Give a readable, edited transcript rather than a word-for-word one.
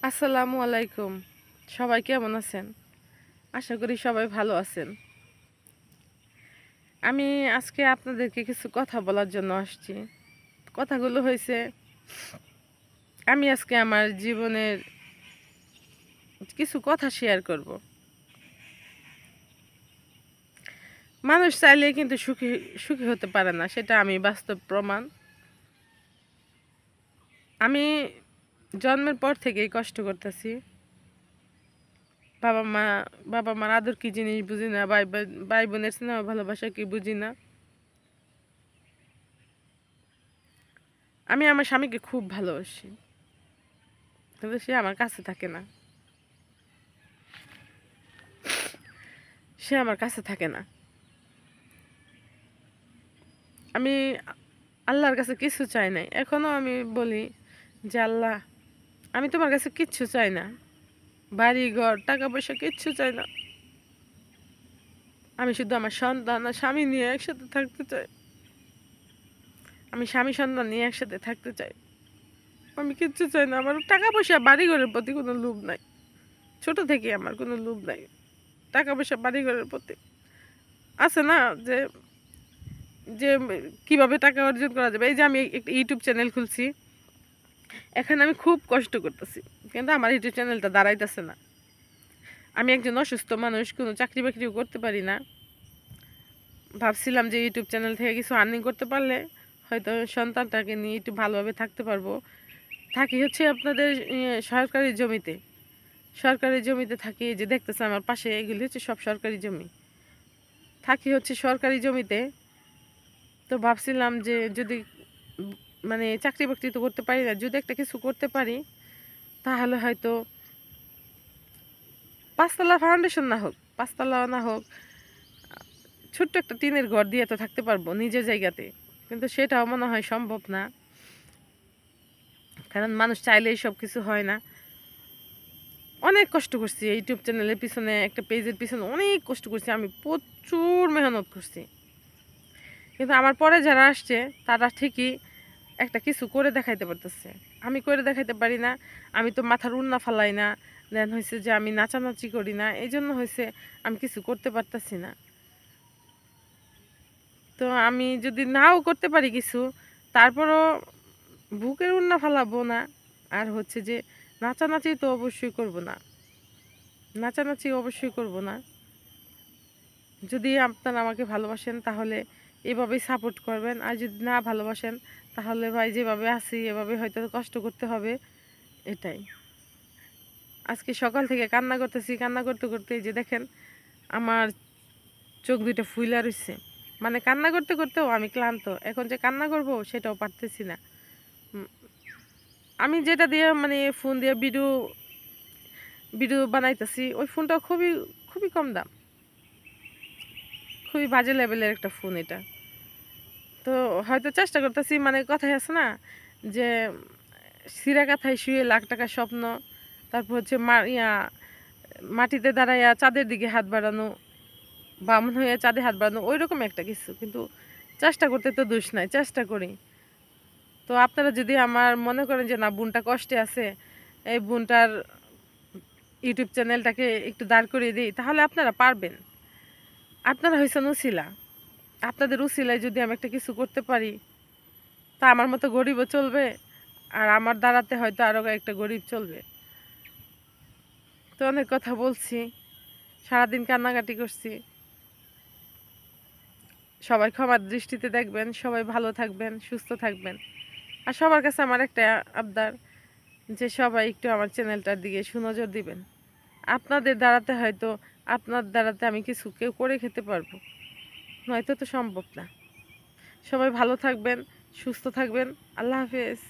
আসসালামু আলাইকুম। সবাই কেমন আছেন? আশা করি সবাই ভালো আছেন। আমি আজকে আপনাদেরকে কিছু কথা বলার জন্য আসছি। কথাগুলো হইছে, আমি আজকে আমার জীবনের কিছু কথা শেয়ার করব। মানুষ চাইলে কিন্তু সুখী সুখী হতে পারে না, সেটা আমি বাস্তব প্রমাণ। আমি জন্মের পর থেকেই কষ্ট করতেছি। বাবা মা বাবা মার আদর কি জিনিস বুঝি না, ভাই বোনের স্নেহ ভালোবাসা কি বুঝি না। আমি আমার স্বামীকে খুব ভালোবাসি, কিন্তু সে আমার কাছে থাকে না। সে আমার কাছে থাকে না। আমি আল্লাহর কাছে কিছু চাই নাই, এখনো আমি বলি যে আল্লাহ, আমি তোমার কাছে কিচ্ছু চাই না, বাড়ি ঘর টাকা পয়সা কিচ্ছু চাই না। আমি শুধু আমার সন্তান আর স্বামী নিয়ে একসাথে থাকতে চাই। আমি স্বামী সন্তান নিয়ে একসাথে থাকতে চাই। আমি কিচ্ছু চাই না। আমার টাকা পয়সা বাড়ি ঘরের প্রতি কোনো লোভ নাই। ছোট থেকে আমার কোনো লোভ নাই টাকা পয়সা বাড়ি ঘরের প্রতি। আছে না যে যে কিভাবে টাকা অর্জন করা যাবে। এই যে আমি একটা ইউটিউব চ্যানেল খুলছি, এখানে আমি খুব কষ্ট করতেছি, কিন্তু আমার ইউটিউব চ্যানেলটা দাঁড়াইতেছে না। আমি একজন অসুস্থ মানুষ, কোনো চাকরি বাকরিও করতে পারি না। ভাবছিলাম যে ইউটিউব চ্যানেল থেকে কিছু আর্নিং করতে পারলে হয়তো সন্তানটাকে নিয়ে একটু ভালোভাবে থাকতে পারবো। থাকি হচ্ছে আপনাদের সরকারি জমিতে। সরকারি জমিতে থাকি, যে দেখতেছে আমার পাশে, এগুলি হচ্ছে সব সরকারি জমি। থাকি হচ্ছে সরকারি জমিতে। তো ভাবছিলাম যে যদি মানে চাকরি বাকরি তো করতে পারি না, যদি একটা কিছু করতে পারি তাহলে হয়তো পাঁচতলা ফাউন্ডেশন না হোক, পাঁচতলা না হোক, ছোট্ট একটা টিনের ঘর দিয়ে তো থাকতে পারবো নিজের জায়গাতে। কিন্তু সেটাও মনে হয় সম্ভব না, কারণ মানুষ চাইলেই সব কিছু হয় না। অনেক কষ্ট করছি ইউটিউব চ্যানেলের পিছনে, একটা পেজের পিছনে অনেক কষ্ট করছি আমি, প্রচুর মেহনত করছি। কিন্তু আমার পরে যারা আসছে তারা ঠিকই একটা কিছু করে দেখাইতে পারতেছে, আমি করে দেখাইতে পারি না। আমি তো মাথার উন্না ফালাই না, দেন হয়েছে যে আমি নাচানাচি করি না, এই জন্য হয়েছে আমি কিছু করতে পারতেছি না। তো আমি যদি নাও করতে পারি কিছু, তারপরও বুকের উন্না ফালাবো না। আর হচ্ছে যে নাচানাচি তো অবশ্যই করব না, নাচানাচি অবশ্যই করব না। যদি আপনারা আমাকে ভালোবাসেন তাহলে এভাবেই সাপোর্ট করবেন, আর যদি না ভালোবাসেন তাহলে ভাই যেভাবে আছি এভাবে হয়তো কষ্ট করতে হবে, এটাই। আজকে সকাল থেকে কান্না করতেছি, কান্না করতে করতে এই যে দেখেন আমার চোখ দুইটা ফুইলা রইছে। মানে কান্না করতে করতেও আমি ক্লান্ত, এখন যে কান্না করব সেটাও পারতেছি না। উম, আমি যেটা দিয়ে মানে ফোন দিয়ে ভিডিও ভিডিও বানাইতেছি, ওই ফোনটা খুবই খুবই কম দাম, খুবই বাজে লেভেলের একটা ফোন এটা। তো হয়তো চেষ্টা করতেছি, মানে কথাই আছে না যে সিরা কাথায় শুয়ে লাখ টাকার স্বপ্ন, তারপর হচ্ছে মাটিতে দাঁড়াইয়া চাঁদের দিকে হাত বাড়ানো, বামন হয়ে চাঁদে হাত বাড়ানো, ওই রকম একটা কিছু। কিন্তু চেষ্টা করতে তো দোষ নাই, চেষ্টা করি। তো আপনারা যদি আমার মনে করেন যে না বোনটা কষ্টে আছে, এই বোনটার ইউটিউব চ্যানেলটাকে একটু দাঁড় করিয়ে দিই, তাহলে আপনারা পারবেন। আপনারা হয়েছেন উসিলা, আপনাদের উসিলায় যদি আমি একটা কিছু করতে পারি, তা আমার মতো গরিবও চলবে, আর আমার দ্বারাতে হয়তো আরও একটা গরিব চলবে। তো অনেক কথা বলছি, সারাদিন কান্নাকাটি করছি। সবাই ক্ষমার দৃষ্টিতে দেখবেন, সবাই ভালো থাকবেন, সুস্থ থাকবেন। আর সবার কাছে আমার একটা আবদার, যে সবাই একটু আমার চ্যানেলটার দিকে সুনজর দিবেন। আপনাদের দ্বারাতে হয়তো, আপনার দ্বারাতে আমি কিছু কেউ করে খেতে পারবো, নয়তো তো সম্ভব না। সবাই ভালো থাকবেন, সুস্থ থাকবেন। আল্লাহ হাফেজ।